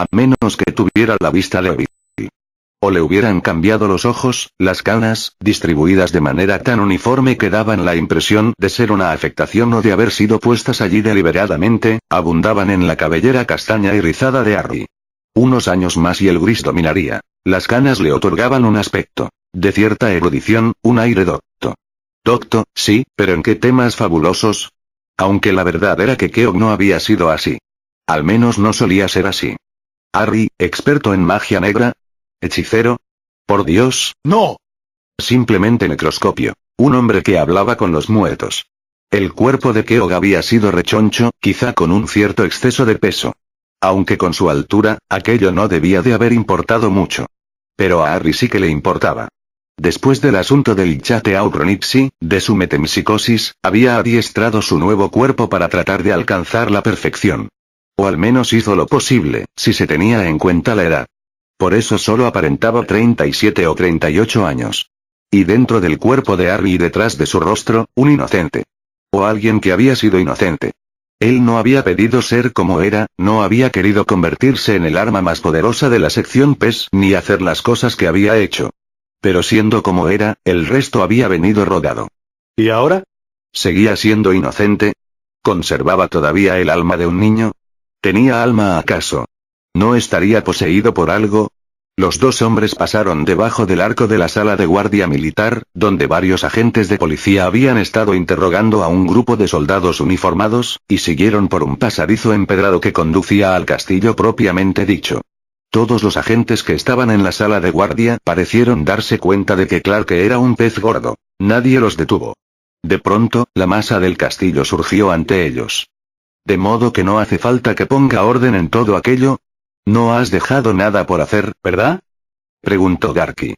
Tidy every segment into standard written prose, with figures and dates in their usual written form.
A menos que tuviera la vista débil. O le hubieran cambiado los ojos, las canas, distribuidas de manera tan uniforme que daban la impresión de ser una afectación o de haber sido puestas allí deliberadamente, abundaban en la cabellera castaña y rizada de Harry. Unos años más y el gris dominaría. Las canas le otorgaban un aspecto de cierta erudición, un aire docto. Docto, sí, pero ¿en qué temas fabulosos? Aunque la verdad era que Keogh no había sido así. Al menos no solía ser así. Harry, experto en magia negra. ¿Hechicero? Por Dios, no. Simplemente necroscopio. Un hombre que hablaba con los muertos. El cuerpo de Keogh había sido rechoncho, quizá con un cierto exceso de peso. Aunque con su altura, aquello no debía de haber importado mucho. Pero a Harry sí que le importaba. Después del asunto del Chateauronixie, de su metempsicosis, había adiestrado su nuevo cuerpo para tratar de alcanzar la perfección. O al menos hizo lo posible, si se tenía en cuenta la edad. Por eso solo aparentaba 37 o 38 años. Y dentro del cuerpo de Harry y detrás de su rostro, un inocente. O alguien que había sido inocente. Él no había pedido ser como era, no había querido convertirse en el arma más poderosa de la sección PES, ni hacer las cosas que había hecho. Pero siendo como era, el resto había venido rodado. ¿Y ahora? ¿Seguía siendo inocente? ¿Conservaba todavía el alma de un niño? ¿Tenía alma acaso? ¿No estaría poseído por algo? Los dos hombres pasaron debajo del arco de la sala de guardia militar, donde varios agentes de policía habían estado interrogando a un grupo de soldados uniformados, y siguieron por un pasadizo empedrado que conducía al castillo propiamente dicho. Todos los agentes que estaban en la sala de guardia parecieron darse cuenta de que Clark era un pez gordo. Nadie los detuvo. De pronto, la masa del castillo surgió ante ellos. ¿De modo que no hace falta que ponga orden en todo aquello? No has dejado nada por hacer, ¿verdad? Preguntó Darky.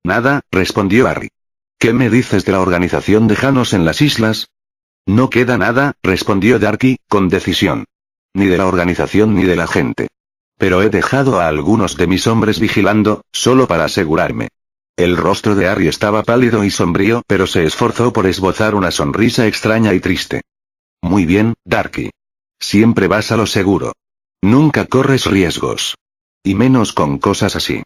Nada, respondió Harry. ¿Qué me dices de la organización de Janos en las islas? No queda nada, respondió Darky, con decisión. Ni de la organización ni de la gente. Pero he dejado a algunos de mis hombres vigilando, solo para asegurarme. El rostro de Harry estaba pálido y sombrío, pero se esforzó por esbozar una sonrisa extraña y triste. Muy bien, Darky. Siempre vas a lo seguro. Nunca corres riesgos. Y menos con cosas así.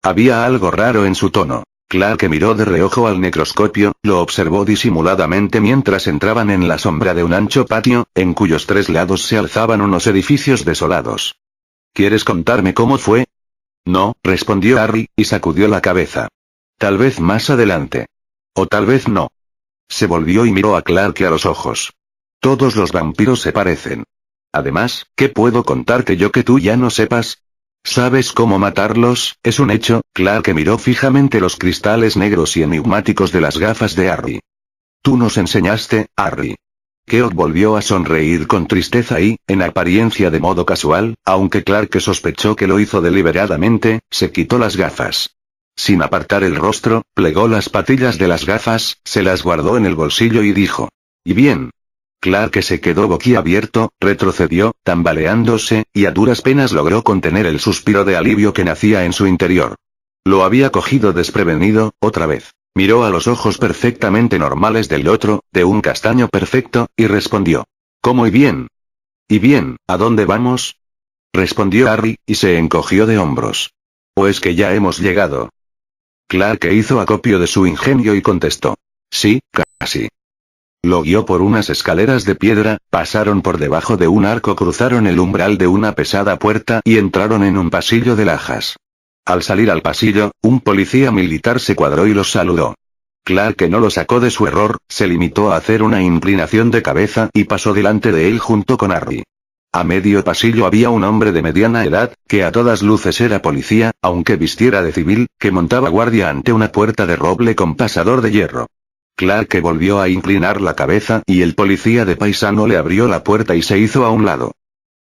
Había algo raro en su tono. Clark miró de reojo al necroscopio, lo observó disimuladamente mientras entraban en la sombra de un ancho patio, en cuyos tres lados se alzaban unos edificios desolados. ¿Quieres contarme cómo fue? No, respondió Harry, y sacudió la cabeza. Tal vez más adelante. O tal vez no. Se volvió y miró a Clark a los ojos. Todos los vampiros se parecen. Además, ¿qué puedo contarte yo que tú ya no sepas? ¿Sabes cómo matarlos? Es un hecho. Clark miró fijamente los cristales negros y enigmáticos de las gafas de Harry. Tú nos enseñaste, Harry. Keogh volvió a sonreír con tristeza y, en apariencia de modo casual, aunque Clark sospechó que lo hizo deliberadamente, se quitó las gafas. Sin apartar el rostro, plegó las patillas de las gafas, se las guardó en el bolsillo y dijo. ¿Y bien? Clark se quedó boquiabierto, retrocedió, tambaleándose, y a duras penas logró contener el suspiro de alivio que nacía en su interior. Lo había cogido desprevenido, otra vez. Miró a los ojos perfectamente normales del otro, de un castaño perfecto, y respondió. ¿Cómo y bien? ¿Y bien, a dónde vamos? Respondió Harry, y se encogió de hombros. ¿O es que ya hemos llegado? Clark hizo acopio de su ingenio y contestó. Sí, casi. Lo guió por unas escaleras de piedra, pasaron por debajo de un arco, cruzaron el umbral de una pesada puerta y entraron en un pasillo de lajas. Al salir al pasillo, un policía militar se cuadró y los saludó. Clark no lo sacó de su error, se limitó a hacer una inclinación de cabeza y pasó delante de él junto con Harry. A medio pasillo había un hombre de mediana edad, que a todas luces era policía, aunque vistiera de civil, que montaba guardia ante una puerta de roble con pasador de hierro. Clark volvió a inclinar la cabeza y el policía de paisano le abrió la puerta y se hizo a un lado.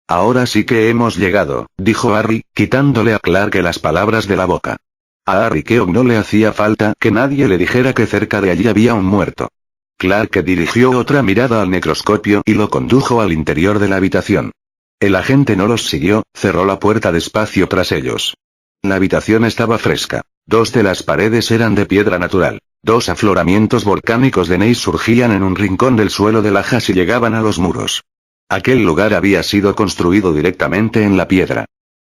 Ahora sí que hemos llegado, dijo Harry, quitándole a Clark las palabras de la boca. A Harry Keogh no le hacía falta que nadie le dijera que cerca de allí había un muerto. Clark dirigió otra mirada al necroscopio y lo condujo al interior de la habitación. El agente no los siguió, cerró la puerta despacio tras ellos. La habitación estaba fresca. Dos de las paredes eran de piedra natural. Dos afloramientos volcánicos de gneiss surgían en un rincón del suelo de lajas y llegaban a los muros. Aquel lugar había sido construido directamente en la piedra.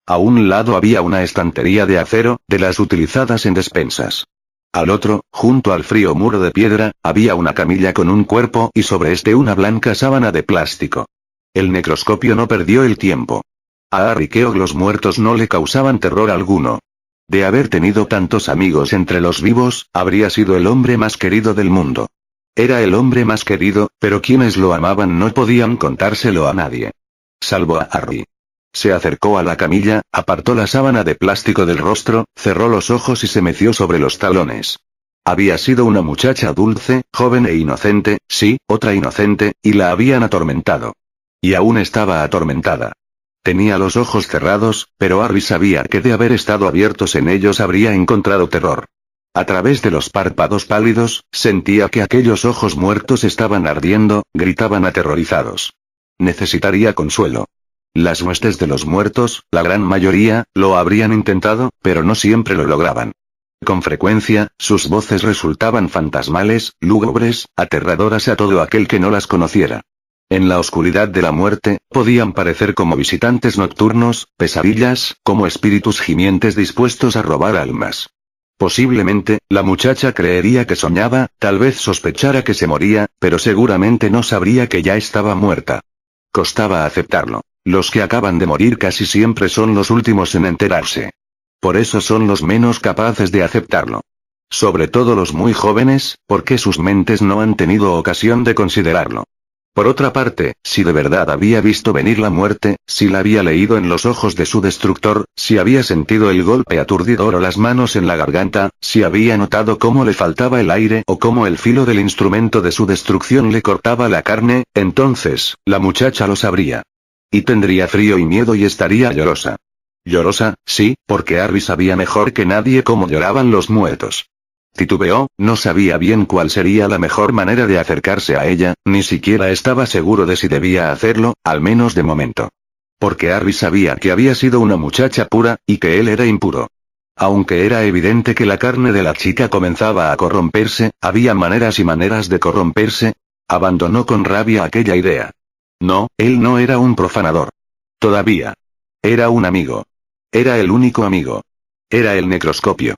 A un lado había una estantería de acero, de las utilizadas en despensas. Al otro, junto al frío muro de piedra, había una camilla con un cuerpo y sobre este una blanca sábana de plástico. El necroscopio no perdió el tiempo. A Harry Keogh los muertos no le causaban terror alguno. De haber tenido tantos amigos entre los vivos, habría sido el hombre más querido del mundo. Era el hombre más querido, pero quienes lo amaban no podían contárselo a nadie. Salvo a Harry. Se acercó a la camilla, apartó la sábana de plástico del rostro, cerró los ojos y se meció sobre los talones. Había sido una muchacha dulce, joven e inocente, sí, otra inocente, y la habían atormentado. Y aún estaba atormentada. Tenía los ojos cerrados, pero Harry sabía que de haber estado abiertos en ellos habría encontrado terror. A través de los párpados pálidos, sentía que aquellos ojos muertos estaban ardiendo, gritaban aterrorizados. Necesitaría consuelo. Las huestes de los muertos, la gran mayoría, lo habrían intentado, pero no siempre lo lograban. Con frecuencia, sus voces resultaban fantasmales, lúgubres, aterradoras a todo aquel que no las conociera. En la oscuridad de la muerte, podían parecer como visitantes nocturnos, pesadillas, como espíritus gimientes dispuestos a robar almas. Posiblemente, la muchacha creería que soñaba, tal vez sospechara que se moría, pero seguramente no sabría que ya estaba muerta. Costaba aceptarlo. Los que acaban de morir casi siempre son los últimos en enterarse. Por eso son los menos capaces de aceptarlo. Sobre todo los muy jóvenes, porque sus mentes no han tenido ocasión de considerarlo. Por otra parte, si de verdad había visto venir la muerte, si la había leído en los ojos de su destructor, si había sentido el golpe aturdidor o las manos en la garganta, si había notado cómo le faltaba el aire o cómo el filo del instrumento de su destrucción le cortaba la carne, entonces, la muchacha lo sabría. Y tendría frío y miedo y estaría llorosa. Llorosa, sí, porque Harry sabía mejor que nadie cómo lloraban los muertos. Titubeó, no sabía bien cuál sería la mejor manera de acercarse a ella, ni siquiera estaba seguro de si debía hacerlo, al menos de momento. Porque Harry sabía que había sido una muchacha pura, y que él era impuro. Aunque era evidente que la carne de la chica comenzaba a corromperse, había maneras y maneras de corromperse. Abandonó con rabia aquella idea. No, él no era un profanador. Todavía. Era un amigo. Era el único amigo. Era el necroscopio.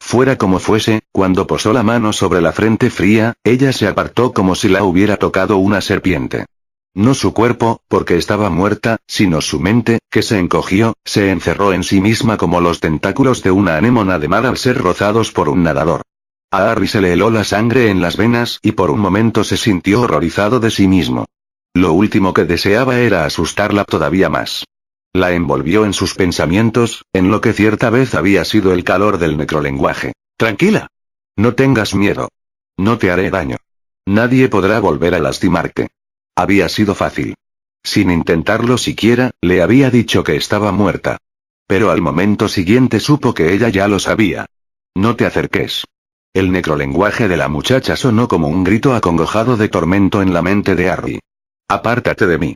Fuera como fuese, cuando posó la mano sobre la frente fría, ella se apartó como si la hubiera tocado una serpiente. No su cuerpo, porque estaba muerta, sino su mente, que se encogió, se encerró en sí misma como los tentáculos de una anémona de mar al ser rozados por un nadador. A Harry se le heló la sangre en las venas y por un momento se sintió horrorizado de sí mismo. Lo último que deseaba era asustarla todavía más. La envolvió en sus pensamientos, en lo que cierta vez había sido el calor del necrolenguaje. Tranquila. No tengas miedo. No te haré daño. Nadie podrá volver a lastimarte. Había sido fácil. Sin intentarlo siquiera, le había dicho que estaba muerta. Pero al momento siguiente supo que ella ya lo sabía. No te acerques. El necrolenguaje de la muchacha sonó como un grito acongojado de tormento en la mente de Harry. Apártate de mí.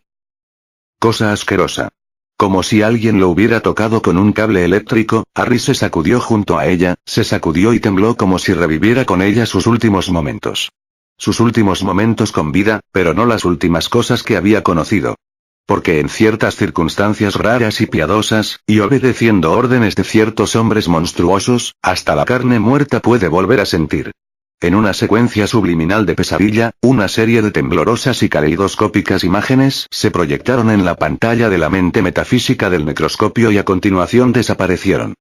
Cosa asquerosa. Como si alguien lo hubiera tocado con un cable eléctrico, Harry se sacudió junto a ella, se sacudió y tembló como si reviviera con ella sus últimos momentos. Sus últimos momentos con vida, pero no las últimas cosas que había conocido. Porque en ciertas circunstancias raras y piadosas, y obedeciendo órdenes de ciertos hombres monstruosos, hasta la carne muerta puede volver a sentir. En una secuencia subliminal de pesadilla, una serie de temblorosas y caleidoscópicas imágenes se proyectaron en la pantalla de la mente metafísica del necroscopio y a continuación desaparecieron.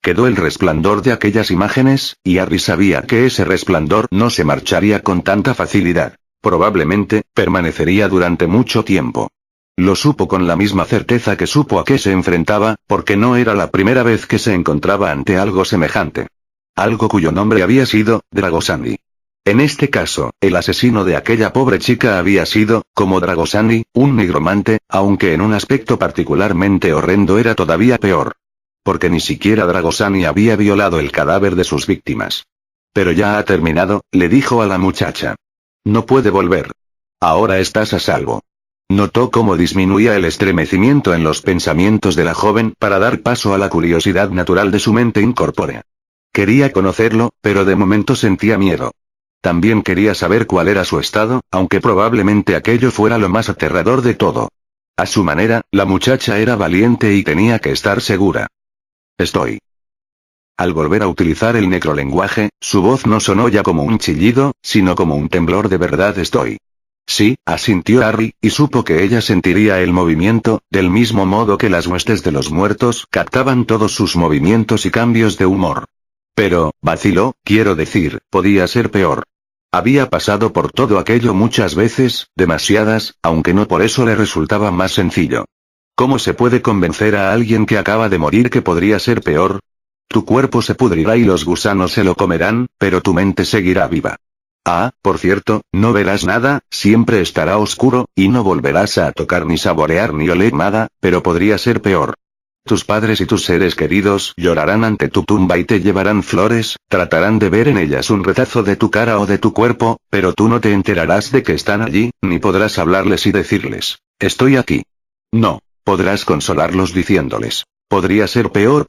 Quedó el resplandor de aquellas imágenes, y Harry sabía que ese resplandor no se marcharía con tanta facilidad. Probablemente, permanecería durante mucho tiempo. Lo supo con la misma certeza que supo a qué se enfrentaba, porque no era la primera vez que se encontraba ante algo semejante. Algo cuyo nombre había sido Dragosandi. En este caso, el asesino de aquella pobre chica había sido, como Dragosandi, un nigromante, aunque en un aspecto particularmente horrendo era todavía peor. Porque ni siquiera Dragosandi había violado el cadáver de sus víctimas. Pero ya ha terminado, le dijo a la muchacha. No puede volver. Ahora estás a salvo. Notó cómo disminuía el estremecimiento en los pensamientos de la joven para dar paso a la curiosidad natural de su mente incorpórea. Quería conocerlo, pero de momento sentía miedo. También quería saber cuál era su estado, aunque probablemente aquello fuera lo más aterrador de todo. A su manera, la muchacha era valiente y tenía que estar segura. Estoy. Al volver a utilizar el necrolenguaje, su voz no sonó ya como un chillido, sino como un temblor de verdad. Estoy. Sí, asintió Harry, y supo que ella sentiría el movimiento, del mismo modo que las huestes de los muertos captaban todos sus movimientos y cambios de humor. Pero, vaciló, quiero decir, podía ser peor. Había pasado por todo aquello muchas veces, demasiadas, aunque no por eso le resultaba más sencillo. ¿Cómo se puede convencer a alguien que acaba de morir que podría ser peor? Tu cuerpo se pudrirá y los gusanos se lo comerán, pero tu mente seguirá viva. Ah, por cierto, no verás nada, siempre estará oscuro, y no volverás a tocar ni saborear ni oler nada, pero podría ser peor. Tus padres y tus seres queridos llorarán ante tu tumba y te llevarán flores, tratarán de ver en ellas un retazo de tu cara o de tu cuerpo, pero tú no te enterarás de que están allí, ni podrás hablarles y decirles, estoy aquí. No, podrás consolarlos diciéndoles, podría ser peor.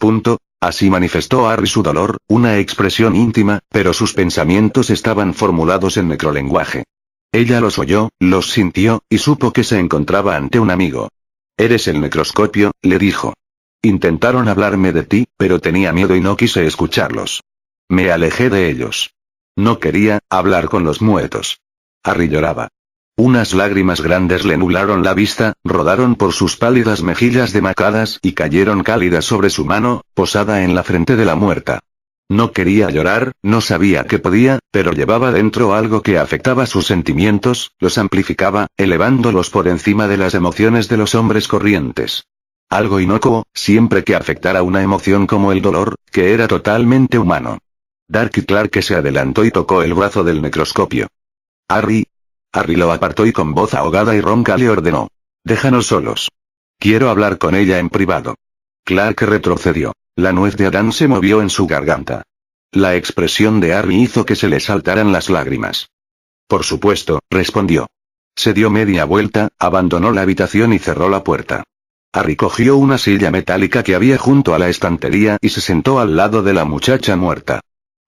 Así manifestó Harry su dolor, una expresión íntima, pero sus pensamientos estaban formulados en necrolenguaje. Ella los oyó, los sintió, y supo que se encontraba ante un amigo. Eres el necroscopio, le dijo. Intentaron hablarme de ti, pero tenía miedo y no quise escucharlos. Me alejé de ellos. No quería hablar con los muertos. Harry lloraba. Unas lágrimas grandes le nublaron la vista, rodaron por sus pálidas mejillas demacadas y cayeron cálidas sobre su mano, posada en la frente de la muerta. No quería llorar, no sabía que podía, pero llevaba dentro algo que afectaba sus sentimientos, los amplificaba, elevándolos por encima de las emociones de los hombres corrientes. Algo inocuo, siempre que afectara una emoción como el dolor, que era totalmente humano. Darky Clark se adelantó y tocó el brazo del necroscopio. Harry lo apartó y con voz ahogada y ronca le ordenó. Déjanos solos. Quiero hablar con ella en privado. Clark retrocedió. La nuez de Adán se movió en su garganta. La expresión de Harry hizo que se le saltaran las lágrimas. Por supuesto, respondió. Se dio media vuelta, abandonó la habitación y cerró la puerta. Harry cogió una silla metálica que había junto a la estantería y se sentó al lado de la muchacha muerta.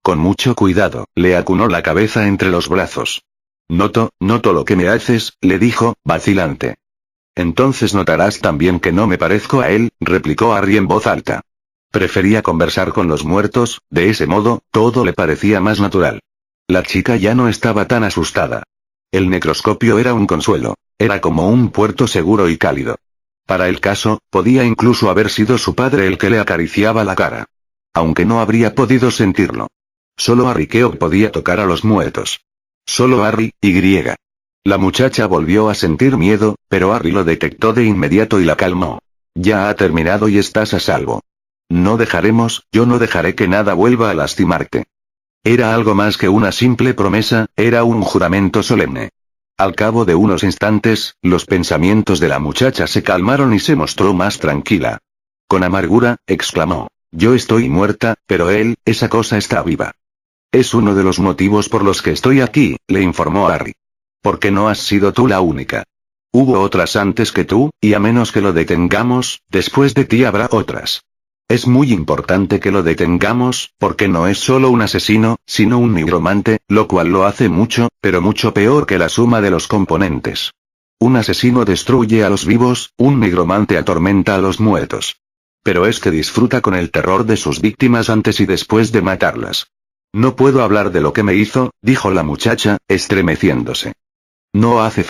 Con mucho cuidado, le acunó la cabeza entre los brazos. Noto lo que me haces, le dijo, vacilante. Entonces notarás también que no me parezco a él, replicó Harry en voz alta. Prefería conversar con los muertos, de ese modo, todo le parecía más natural. La chica ya no estaba tan asustada. El necroscopio era un consuelo, era como un puerto seguro y cálido. Para el caso, podía incluso haber sido su padre el que le acariciaba la cara. Aunque no habría podido sentirlo. Solo Harry Keogh podía tocar a los muertos. Solo Harry, y. La muchacha volvió a sentir miedo, pero Harry lo detectó de inmediato y la calmó. Ya ha terminado y estás a salvo. Yo no dejaré que nada vuelva a lastimarte. Era algo más que una simple promesa, era un juramento solemne. Al cabo de unos instantes, los pensamientos de la muchacha se calmaron y se mostró más tranquila. Con amargura, exclamó. Yo estoy muerta, pero esa cosa está viva. Es uno de los motivos por los que estoy aquí, le informó Harry. Porque no has sido tú la única. Hubo otras antes que tú, y a menos que lo detengamos, después de ti habrá otras. Es muy importante que lo detengamos, porque no es solo un asesino, sino un nigromante, lo cual lo hace mucho, pero mucho peor que la suma de los componentes. Un asesino destruye a los vivos, un nigromante atormenta a los muertos. Pero disfruta con el terror de sus víctimas antes y después de matarlas. No puedo hablar de lo que me hizo, dijo la muchacha, estremeciéndose. No hace